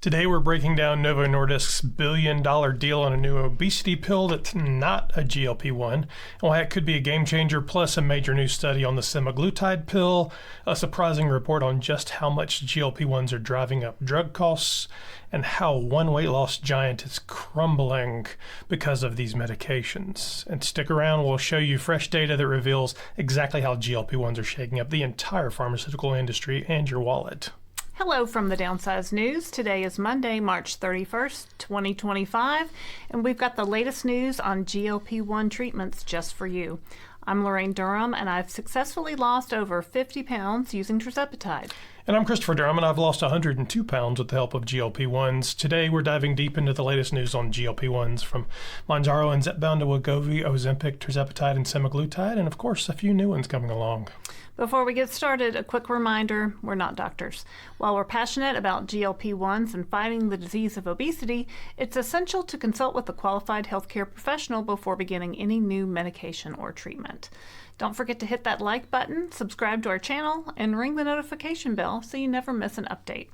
Today we're breaking down Novo Nordisk's billion-dollar deal on a new obesity pill that's not a GLP-1, and why it could be a game-changer, plus a major new study on the Semaglutide pill, a surprising report on just how much GLP-1s are driving up drug costs, and how one weight loss giant is crumbling because of these medications. And stick around, we'll show you fresh data that reveals exactly how GLP-1s are shaking up the entire pharmaceutical industry and your wallet. Hello from the Downsized News. Today is Monday, March 31st, 2025, and we've got the latest news on GLP-1 treatments just for you. I'm Laraine Durham, and I've successfully lost over 50 pounds using tirzepatide. And I'm Christopher Durham, and I've lost 102 pounds with the help of GLP-1s. Today, we're diving deep into the latest news on GLP-1s, from Mounjaro and Zepbound to Wegovy, Ozempic, tirzepatide, and semaglutide, and of course, a few new ones coming along. Before we get started, a quick reminder, we're not doctors. While we're passionate about GLP-1s and fighting the disease of obesity, it's essential to consult with a qualified healthcare professional before beginning any new medication or treatment. Don't forget to hit that like button, subscribe to our channel, and ring the notification bell so you never miss an update.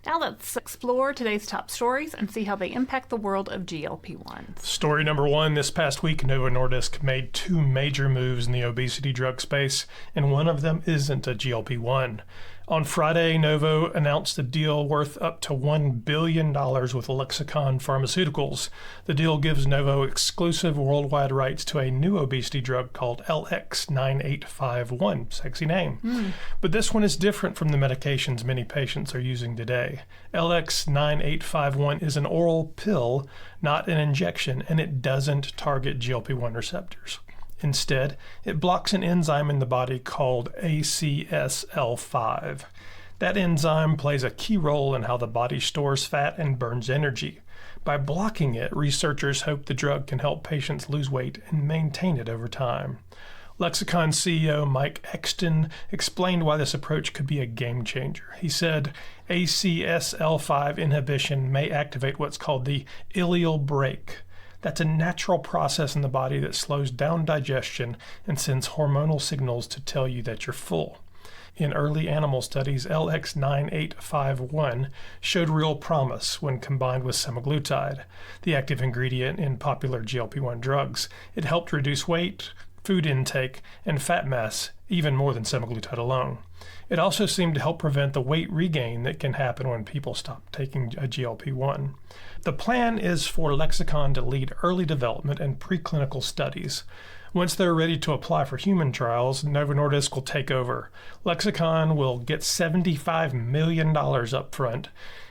Now let's explore today's top stories and see how they impact the world of GLP-1s. Story number one, this past week, Novo Nordisk made two major moves in the obesity drug space, and one of them isn't a GLP-1. On Friday, Novo announced a deal worth up to $1 billion with Lexicon Pharmaceuticals. The deal gives Novo exclusive worldwide rights to a new obesity drug called LX9851. Sexy name. But this one is different from the medications many patients are using today. LX9851 is an oral pill, not an injection, and it doesn't target GLP-1 receptors. Instead, it blocks an enzyme in the body called ACSL5. That enzyme plays a key role in how the body stores fat and burns energy. By blocking it, researchers hope the drug can help patients lose weight and maintain it over time. Lexicon CEO Mike Exton explained why this approach could be a game changer. He said, ACSL5 inhibition may activate what's called the ileal brake. That's a natural process in the body that slows down digestion and sends hormonal signals to tell you that you're full. In early animal studies, LX9851 showed real promise when combined with semaglutide, the active ingredient in popular GLP-1 drugs. It helped reduce weight, food intake, and fat mass even more than semaglutide alone. It also seemed to help prevent the weight regain that can happen when people stop taking a GLP-1. The plan is for Lexicon to lead early development and preclinical studies. Once they're ready to apply for human trials, Novo Nordisk will take over. Lexicon will get $75 million up front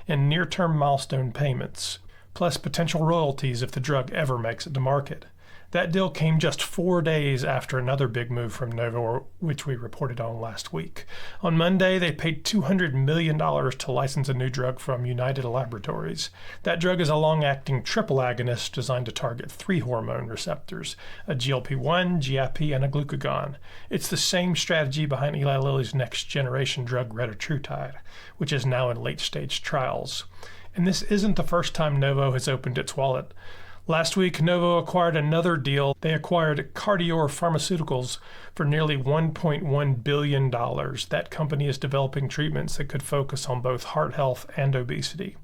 in near-term milestone payments, plus potential royalties if the drug ever makes it to market. That deal came just 4 days after another big move from Novo, which we reported on last week. On Monday, they paid $200 million to license a new drug from United Laboratories. That drug is a long-acting triple agonist designed to target 3 hormone receptors, a GLP-1, GIP, and a glucagon. It's the same strategy behind Eli Lilly's next-generation drug retatrutide, which is now in late-stage trials. And this isn't the first time Novo has opened its wallet. Last week, Novo acquired another deal. They acquired Collective Pharmaceuticals for nearly $1.1 billion. That company is developing treatments that could focus on both heart health and obesity.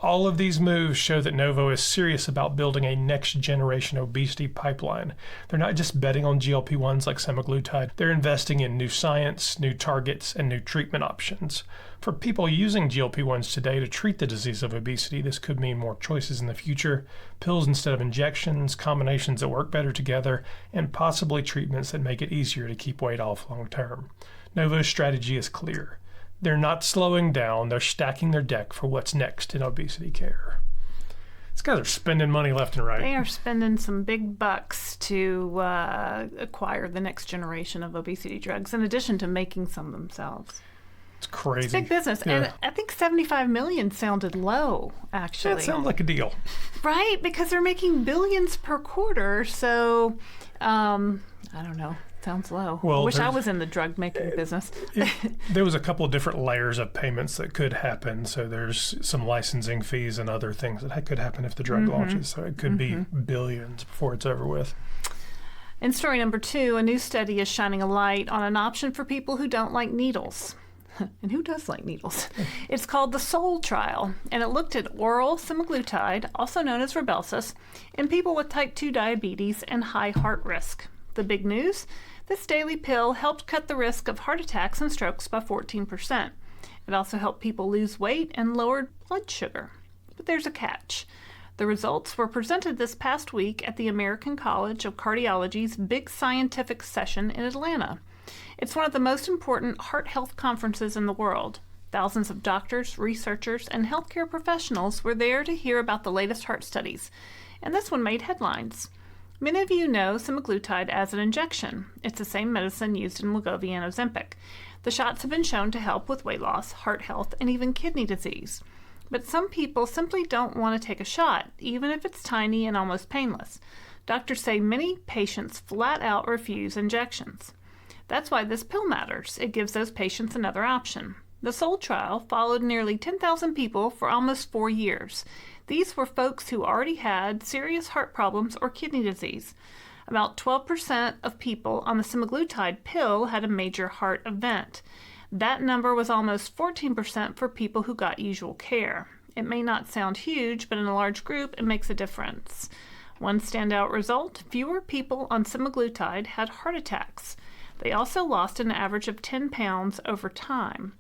All of these moves show that Novo is serious about building a next-generation obesity pipeline. They're not just betting on GLP-1s like semaglutide. They're investing in new science, new targets, and new treatment options. For people using GLP-1s today to treat the disease of obesity, this could mean more choices in the future, pills instead of injections, combinations that work better together, and possibly treatments that make it easier to keep weight off long term. Novo's strategy is clear. They're not slowing down, they're stacking their deck for what's next in obesity care. These guys are spending money left and right. They are spending some big bucks to acquire the next generation of obesity drugs, in addition to making some themselves. It's crazy. It's big business. Yeah. And I think $75 million sounded low, actually. That sounds like a deal. Right? Because they're making billions per quarter, so I don't know. Sounds low. Well, I wish I was in the drug making business. There was a couple of different layers of payments that could happen. So there's some licensing fees and other things that could happen if the drug launches. So it could be billions before it's over with. In story number 2, a new study is shining a light on an option for people who don't like needles. And who does like needles? It's called the SOUL trial, and it looked at oral semaglutide, also known as Rybelsus, in people with type 2 diabetes and high heart risk. The big news? This daily pill helped cut the risk of heart attacks and strokes by 14%. It also helped people lose weight and lowered blood sugar. But there's a catch. The results were presented this past week at the American College of Cardiology's big scientific session in Atlanta. It's one of the most important heart health conferences in the world. Thousands of doctors, researchers, and healthcare professionals were there to hear about the latest heart studies, and this one made headlines. Many of you know semaglutide as an injection. It's the same medicine used in Wegovy and Ozempic. The shots have been shown to help with weight loss, heart health, and even kidney disease. But some people simply don't want to take a shot, even if it's tiny and almost painless. Doctors say many patients flat out refuse injections. That's why this pill matters. It gives those patients another option. The SOUL trial followed nearly 10,000 people for almost 4 years. These were folks who already had serious heart problems or kidney disease. About 12% of people on the semaglutide pill had a major heart event. That number was almost 14% for people who got usual care. It may not sound huge, but in a large group, it makes a difference. One standout result, fewer people on semaglutide had heart attacks. They also lost an average of 10 pounds over time.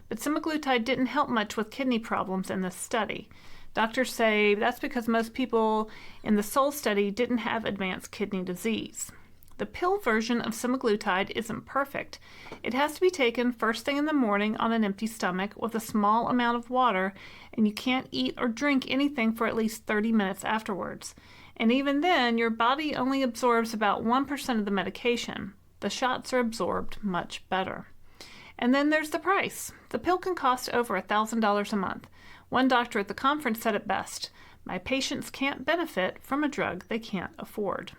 But semaglutide didn't help much with kidney problems in this study. Doctors say that's because most people in the SOUL study didn't have advanced kidney disease. The pill version of semaglutide isn't perfect. It has to be taken first thing in the morning on an empty stomach with a small amount of water, and you can't eat or drink anything for at least 30 minutes afterwards. And even then, your body only absorbs about 1% of the medication. The shots are absorbed much better. And then there's the price. The pill can cost over $1,000 a month. One doctor at the conference said it best, "My patients can't benefit from a drug they can't afford."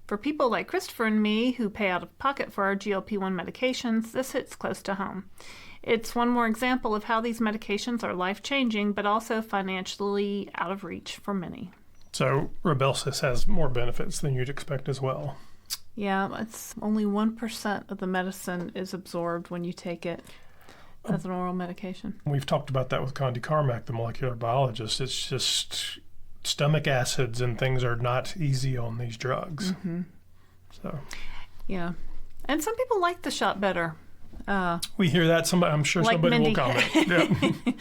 For people like Christopher and me who pay out of pocket for our GLP-1 medications, this hits close to home. It's one more example of how these medications are life-changing, but also financially out of reach for many. So Rybelsus has more benefits than you'd expect as well. Yeah, it's only 1% of the medicine is absorbed when you take it as an oral medication. We've talked about that with Condi Carmack, the molecular biologist. It's just stomach acids and things are not easy on these drugs. Mm-hmm. So, yeah. And some people like the shot better. We hear that. I'm sure like somebody Mindy. will comment. Yeah.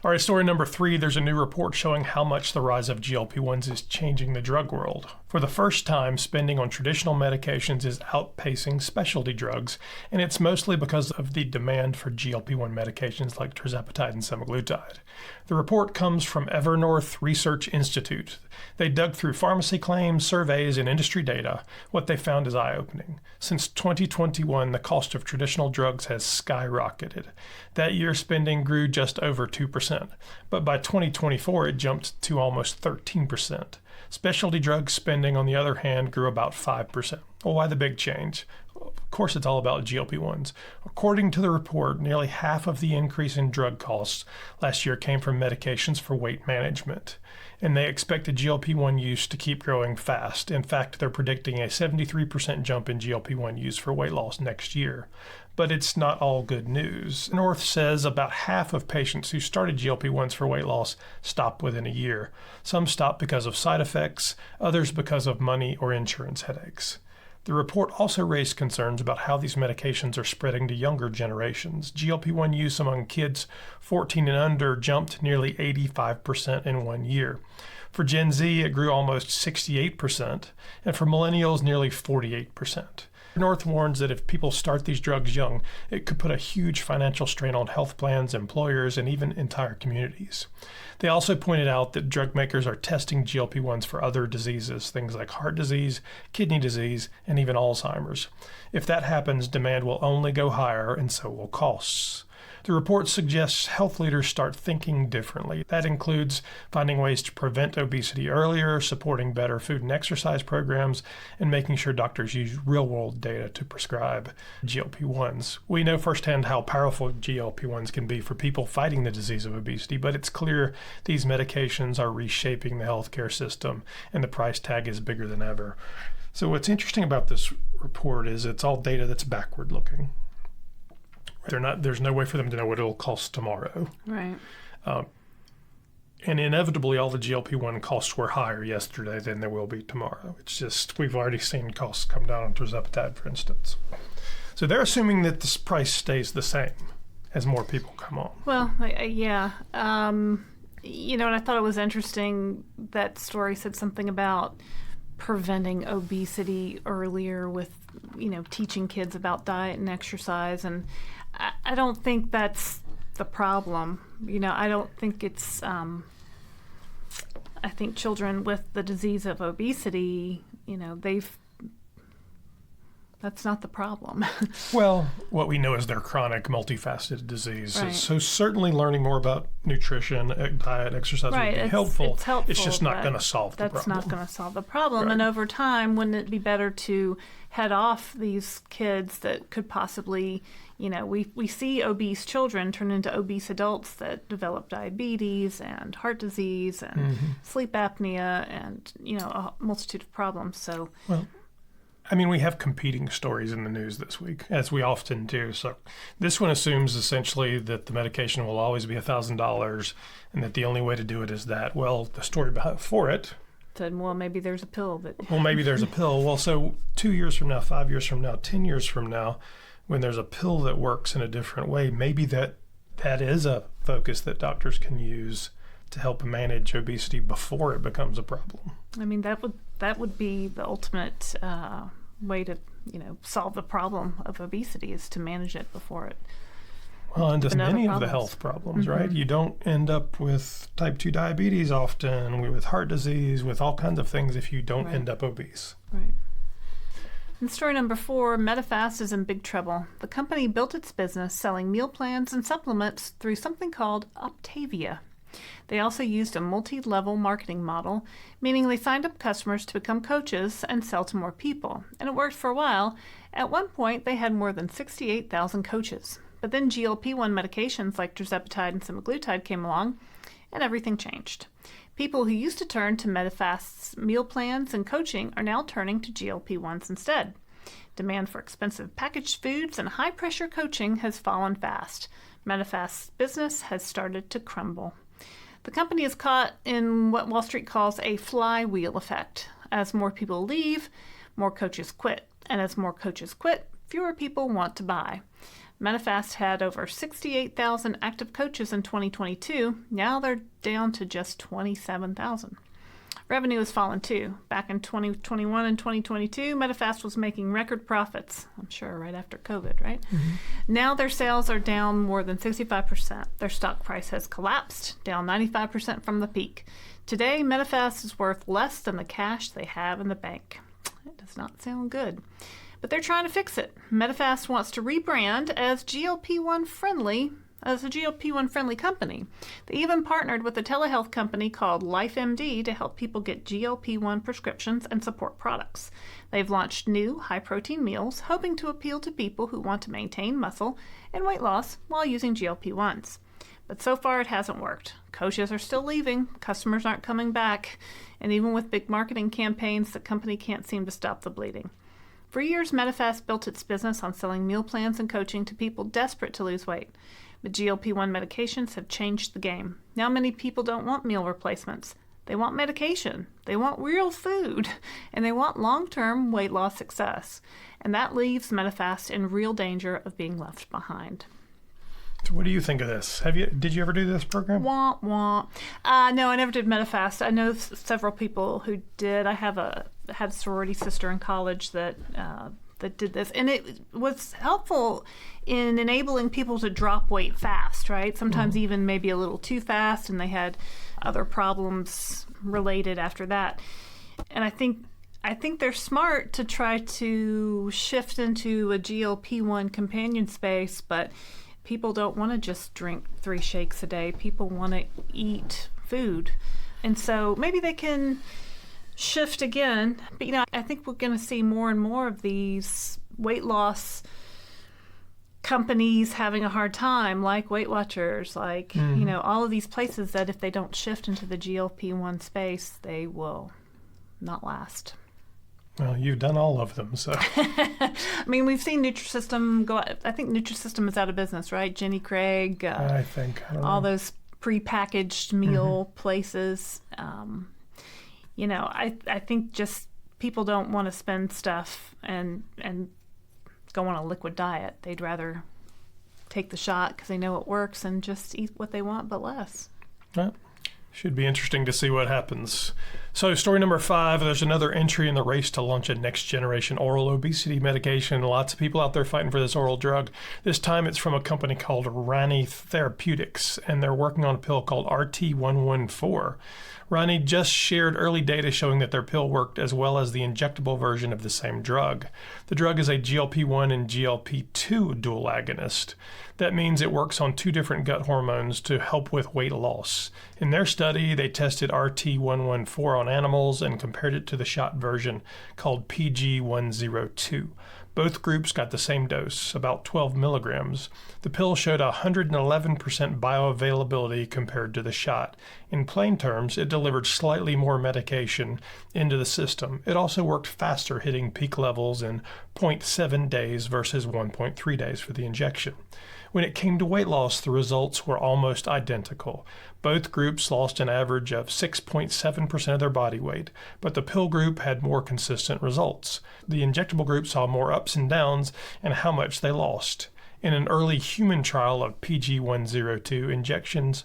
All right, story number 3, there's a new report showing how much the rise of GLP-1s is changing the drug world. For the first time, spending on traditional medications is outpacing specialty drugs, and it's mostly because of the demand for GLP-1 medications like tirzepatide and semaglutide. The report comes from Evernorth Research Institute. They dug through pharmacy claims, surveys, and industry data. What they found is eye-opening. Since 2021, the cost of traditional drugs has skyrocketed. That year, spending grew just over 2%, but by 2024, it jumped to almost 13%. Specialty drug spending, on the other hand, grew about 5%. Well, why the big change? Of course, it's all about GLP-1s. According to the report, nearly half of the increase in drug costs last year came from medications for weight management, and they expected GLP-1 use to keep growing fast. In fact, they're predicting a 73% jump in GLP-1 use for weight loss next year. But it's not all good news. North says about half of patients who started GLP-1s for weight loss stopped within a year. Some stopped because of side effects, others because of money or insurance headaches. The report also raised concerns about how these medications are spreading to younger generations. GLP-1 use among kids 14 and under jumped nearly 85% in 1 year. For Gen Z, it grew almost 68%, and for millennials, nearly 48%. North warns that if people start these drugs young, it could put a huge financial strain on health plans, employers, and even entire communities. They also pointed out that drug makers are testing GLP-1s for other diseases, things like heart disease, kidney disease, and even Alzheimer's. If that happens, demand will only go higher, and so will costs. The report suggests health leaders start thinking differently. That includes finding ways to prevent obesity earlier, supporting better food and exercise programs, and making sure doctors use real-world data to prescribe GLP-1s. We know firsthand how powerful GLP-1s can be for people fighting the disease of obesity, but it's clear these medications are reshaping the healthcare system, and the price tag is bigger than ever. So what's interesting about this report is it's all data that's backward-looking. There's no way for them to know what it'll cost tomorrow. Right. And inevitably, all the GLP-1 costs were higher yesterday than they will be tomorrow. It's just, we've already seen costs come down on tirzepatide, for instance. So they're assuming that this price stays the same as more people come on. Well, yeah. And I thought it was interesting that story said something about preventing obesity earlier with, teaching kids about diet and exercise. And I don't think that's the problem. I don't think it's, I think children with the disease of obesity, that's not the problem. Well, what we know is they're chronic, multifaceted disease. Right. So certainly learning more about nutrition, diet, exercise would be helpful. It's helpful. It's just not going to solve the problem. That's not going to solve the problem. Right. And over time, wouldn't it be better to head off these kids that could possibly, we see obese children turn into obese adults that develop diabetes and heart disease and sleep apnea and, a multitude of problems. So, well, we have competing stories in the news this week, as we often do. So this one assumes essentially that the medication will always be $1,000 and that the only way to do it is that. Well, the story for it said, well, maybe there's a pill that... Well, maybe there's a pill. Well, so 2 years from now, 5 years from now, 10 years from now, when there's a pill that works in a different way, maybe that is a focus that doctors can use to help manage obesity before it becomes a problem. That would be the ultimate way to solve the problem of obesity, is to manage it before it. Well, and just many of the problems. Health problems, right? You don't end up with type 2 diabetes often, with heart disease, with all kinds of things if you don't end up obese. Right. In story number 4, Medifast is in big trouble. The company built its business selling meal plans and supplements through something called Optavia. They also used a multi-level marketing model, meaning they signed up customers to become coaches and sell to more people. And it worked for a while. At one point, they had more than 68,000 coaches. But then GLP-1 medications like tirzepatide and semaglutide came along, and everything changed. People who used to turn to Medifast's meal plans and coaching are now turning to GLP-1s instead. Demand for expensive packaged foods and high-pressure coaching has fallen fast. Medifast's business has started to crumble. The company is caught in what Wall Street calls a flywheel effect. As more people leave, more coaches quit. And as more coaches quit, fewer people want to buy. Medifast had over 68,000 active coaches in 2022. Now they're down to just 27,000. Revenue has fallen too. Back in 2021 and 2022, Medifast was making record profits. I'm sure right after COVID, right? Now their sales are down more than 65%. Their stock price has collapsed, down 95% from the peak. Today, Medifast is worth less than the cash they have in the bank. It does not sound good. But they're trying to fix it. Medifast wants to rebrand as a GLP-1 friendly company. They even partnered with a telehealth company called LifeMD to help people get GLP-1 prescriptions and support products. They've launched new high-protein meals, hoping to appeal to people who want to maintain muscle and weight loss while using GLP-1s. But so far it hasn't worked. Coaches are still leaving, customers aren't coming back, and even with big marketing campaigns, the company can't seem to stop the bleeding. For years, Medifast built its business on selling meal plans and coaching to people desperate to lose weight. But GLP-1 medications have changed the game. Now many people don't want meal replacements. They want medication. They want real food. And they want long-term weight loss success. And that leaves Medifast in real danger of being left behind. So what do you think of this? Did you ever do this program? Wah, wah. No, I never did Medifast. I know several people who did. I had a sorority sister in college that did this, and it was helpful in enabling people to drop weight fast, right? Sometimes even maybe a little too fast, and they had other problems related after that. And I think they're smart to try to shift into a GLP-1 companion space, but people don't want to just drink 3 shakes a day. People want to eat food. And so maybe they can shift again. But, I think we're going to see more and more of these weight loss companies having a hard time, like Weight Watchers, like, all of these places that if they don't shift into the GLP-1 space, they will not last. Well, you've done all of them, so. I mean, we've seen Nutrisystem go. I think Nutrisystem is out of business, right? Jenny Craig. I think. I don't all know. those prepackaged meal places. I think just people don't want to spend stuff and go on a liquid diet. They'd rather take the shot because they know it works and just eat what they want, but less. Well, should be interesting to see what happens. So story number 5, there's another entry in the race to launch a next-generation oral obesity medication. Lots of people out there fighting for this oral drug. This time it's from a company called Rani Therapeutics, and they're working on a pill called RT114. Rani just shared early data showing that their pill worked as well as the injectable version of the same drug. The drug is a GLP-1 and GLP-2 dual agonist. That means it works on 2 different gut hormones to help with weight loss. In their study, they tested RT114 on animals and compared it to the shot version called PG102. Both groups got the same dose, about 12 milligrams. The pill showed 111% bioavailability compared to the shot. In plain terms, it delivered slightly more medication into the system. It also worked faster, hitting peak levels in 0.7 days versus 1.3 days for the injection. When it came to weight loss, the results were almost identical. Both groups lost an average of 6.7% of their body weight, but the pill group had more consistent results. The injectable group saw more ups and downs in how much they lost. In an early human trial of PG102 injections,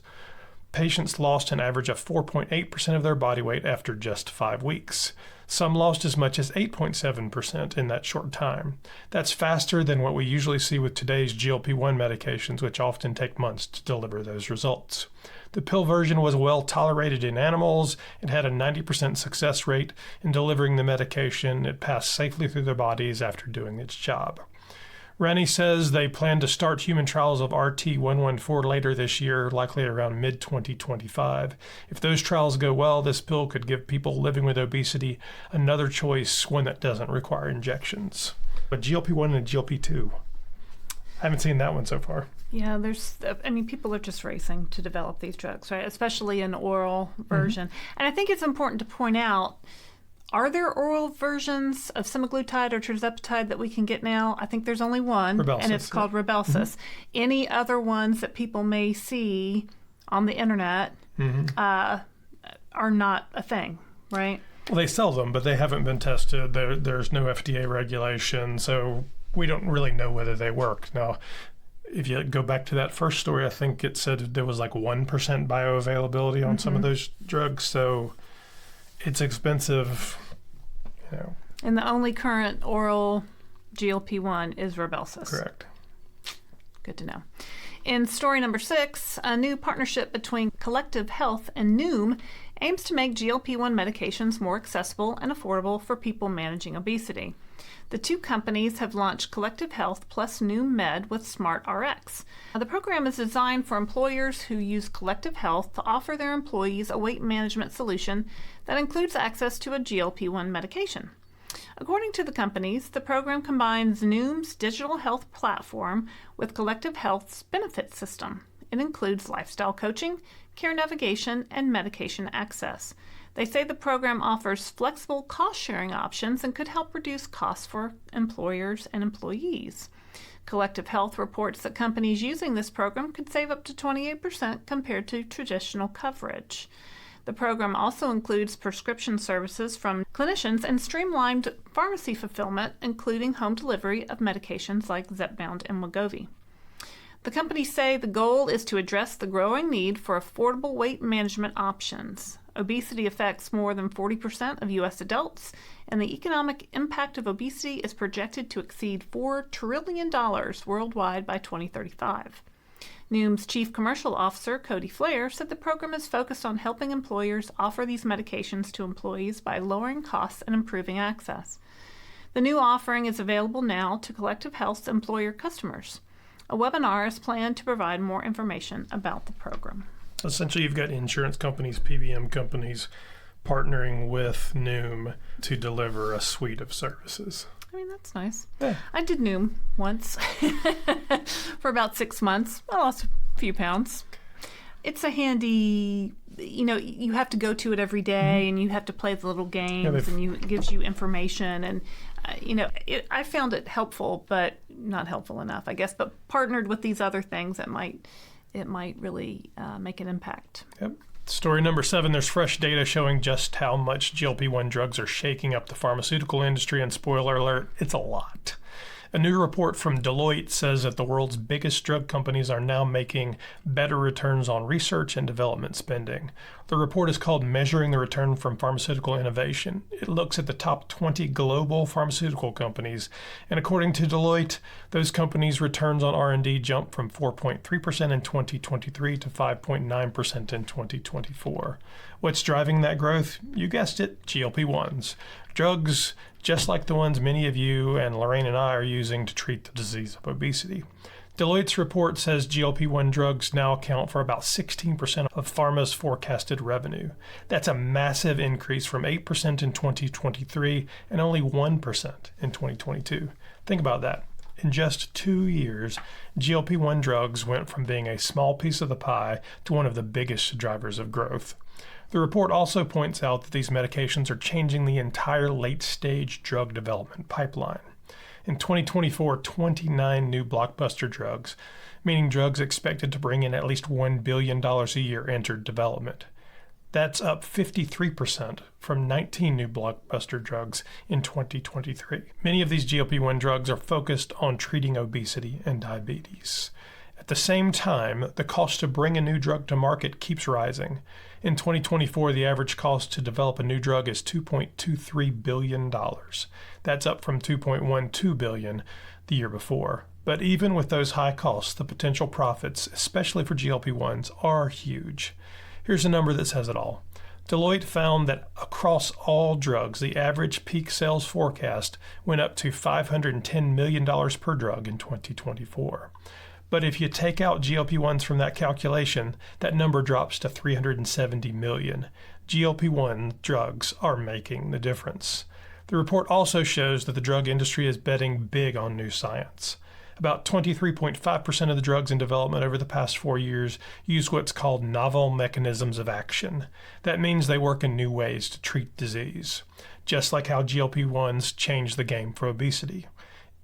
patients lost an average of 4.8% of their body weight after just 5 weeks. Some lost as much as 8.7% in that short time. That's faster than what we usually see with today's GLP-1 medications, which often take months to deliver those results. The pill version was well tolerated in animals. It had a 90% success rate in delivering the medication. It passed safely through their bodies after doing its job. Rani says they plan to start human trials of RT114 later this year, likely around mid-2025. If those trials go well, this pill could give people living with obesity another choice, one that doesn't require injections. A GLP-1 and a GLP-2. I haven't seen that one so far. Yeah, people are just racing to develop these drugs, right? Especially an oral version. And I think it's important to point out, are there oral versions of semaglutide or tirzepatide that we can get now? I think there's only one, Rybelsus, and it's called Rybelsus. Any other ones that people may see on the internet are not a thing, right? Well, they sell them, but they haven't been tested. There's no FDA regulation, so we don't really know whether they work. Now, if you go back to that first story, I think it said there was like 1% bioavailability on some of those drugs, so it's expensive, And the only current oral GLP-1 is Rybelsus. Correct. Good to know. In story number 6, a new partnership between Collective Health and Noom aims to make GLP-1 medications more accessible and affordable for people managing obesity. The 2 companies have launched Collective Health plus Noom Med with Smart RX. The program is designed for employers who use Collective Health to offer their employees a weight management solution that includes access to a GLP-1 medication. According to the companies, the program combines Noom's digital health platform with Collective Health's benefit system. It includes lifestyle coaching, care navigation, and medication access. They say the program offers flexible cost-sharing options and could help reduce costs for employers and employees. Collective Health reports that companies using this program could save up to 28% compared to traditional coverage. The program also includes prescription services from clinicians and streamlined pharmacy fulfillment, including home delivery of medications like Zepbound and Wegovy. The companies say the goal is to address the growing need for affordable weight management options. Obesity affects more than 40% of U.S. adults, and the economic impact of obesity is projected to exceed $4 trillion worldwide by 2035. Noom's chief commercial officer, Cody Flair, said the program is focused on helping employers offer these medications to employees by lowering costs and improving access. The new offering is available now to Collective Health's employer customers. A webinar is planned to provide more information about the program. Essentially, you've got insurance companies, PBM companies, partnering with Noom to deliver a suite of services. I mean, that's nice. Yeah. I did Noom once for about 6 months. I lost a few pounds. It's a handy, you have to go to it every day and you have to play the little games and it gives you information. And, I found it helpful, but not helpful enough, I guess. But partnered with these other things, it might really make an impact. Yep. Story number 7, there's fresh data showing just how much GLP-1 drugs are shaking up the pharmaceutical industry, and spoiler alert, it's a lot. A new report from Deloitte says that the world's biggest drug companies are now making better returns on research and development spending. The report is called Measuring the Return from Pharmaceutical Innovation. It looks at the top 20 global pharmaceutical companies, and according to Deloitte, those companies' returns on R&D jumped from 4.3% in 2023 to 5.9% in 2024. What's driving that growth? You guessed it, GLP-1s. Drugs just like the ones many of you and Laraine and I are using to treat the disease of obesity. Deloitte's report says GLP-1 drugs now account for about 16% of pharma's forecasted revenue. That's a massive increase from 8% in 2023 and only 1% in 2022. Think about that. In just 2 years, GLP-1 drugs went from being a small piece of the pie to one of the biggest drivers of growth. The report also points out that these medications are changing the entire late-stage drug development pipeline. In 2024, 29 new blockbuster drugs, meaning drugs expected to bring in at least $1 billion a year, entered development. That's up 53% from 19 new blockbuster drugs in 2023. Many of these GLP-1 drugs are focused on treating obesity and diabetes. At the same time, the cost to bring a new drug to market keeps rising. In 2024, the average cost to develop a new drug is $2.23 billion. That's up from $2.12 billion the year before. But even with those high costs, the potential profits, especially for GLP-1s, are huge. Here's a number that says it all. Deloitte found that across all drugs, the average peak sales forecast went up to $510 million per drug in 2024. But if you take out GLP-1s from that calculation, that number drops to $370 million. GLP-1 drugs are making the difference. The report also shows that the drug industry is betting big on new science. About 23.5% of the drugs in development over the past 4 years use what's called novel mechanisms of action. That means they work in new ways to treat disease, just like how GLP-1s changed the game for obesity.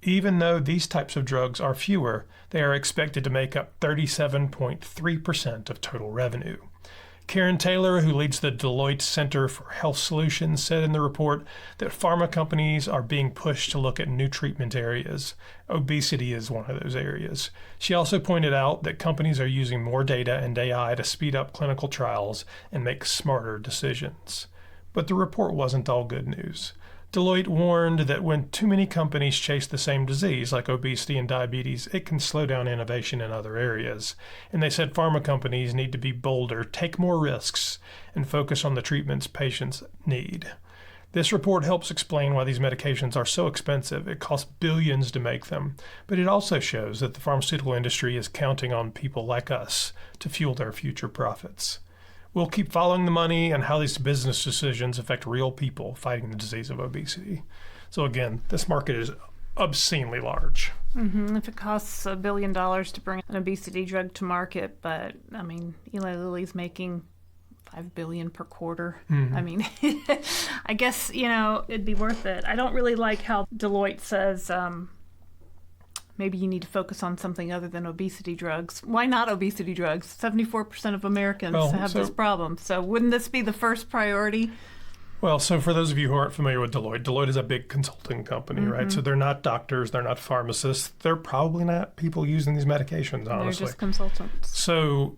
Even though these types of drugs are fewer, they are expected to make up 37.3% of total revenue. Karen Taylor, who leads the Deloitte Center for Health Solutions, said in the report that pharma companies are being pushed to look at new treatment areas. Obesity is one of those areas. She also pointed out that companies are using more data and AI to speed up clinical trials and make smarter decisions. But the report wasn't all good news. Deloitte warned that when too many companies chase the same disease, like obesity and diabetes, it can slow down innovation in other areas. And they said pharma companies need to be bolder, take more risks, and focus on the treatments patients need. This report helps explain why these medications are so expensive. It costs billions to make them. But it also shows that the pharmaceutical industry is counting on people like us to fuel their future profits. We'll keep following the money and how these business decisions affect real people fighting the disease of obesity. So again, this market is obscenely large. Mm-hmm. If it costs $1 billion to bring an obesity drug to market, but Eli Lilly's making $5 billion per quarter. Mm-hmm. I guess, it'd be worth it. I don't really like how Deloitte says, maybe you need to focus on something other than obesity drugs. Why not obesity drugs? 74% of Americans have this problem. So wouldn't this be the first priority? Well, so for those of you who aren't familiar with Deloitte, Deloitte is a big consulting company, mm-hmm. right? So they're not doctors, they're not pharmacists. They're probably not people using these medications, honestly. They're just consultants. So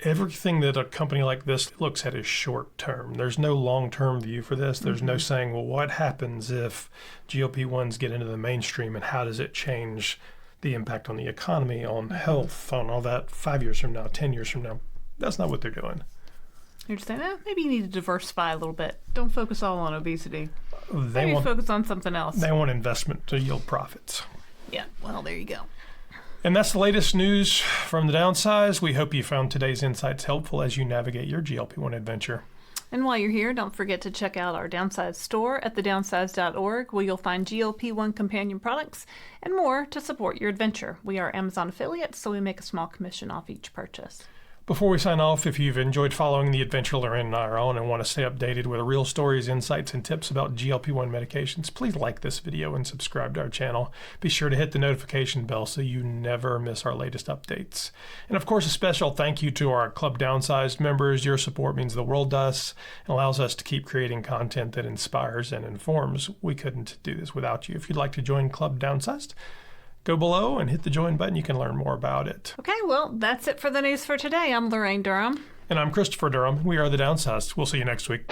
everything that a company like this looks at is short term. There's no long-term view for this. There's no saying, well, what happens if GLP-1s get into the mainstream and how does it change the impact on the economy, on health, on all that 5 years from now, 10 years from now? That's not what they're doing. You're just saying, maybe you need to diversify a little bit. Don't focus all on obesity. Maybe focus on something else. They want investment to yield profits. Yeah, well, there you go. And that's the latest news from the Downsized. We hope you found today's insights helpful as you navigate your GLP-1 adventure. And while you're here, don't forget to check out our Downsized store at thedownsized.org, where you'll find GLP-1 companion products and more to support your adventure. We are Amazon affiliates, so we make a small commission off each purchase. Before we sign off, if you've enjoyed following the adventure Laraine and I are on and want to stay updated with real stories, insights, and tips about GLP-1 medications, please like this video and subscribe to our channel. Be sure to hit the notification bell so you never miss our latest updates. And of course, a special thank you to our Club Downsized members. Your support means the world to us and allows us to keep creating content that inspires and informs. We couldn't do this without you. If you'd like to join Club Downsized, go below and hit the join button. You can learn more about it. Okay, well, that's it for the news for today. I'm Laraine Durham. And I'm Christopher Durham. We are the Downsized. We'll see you next week.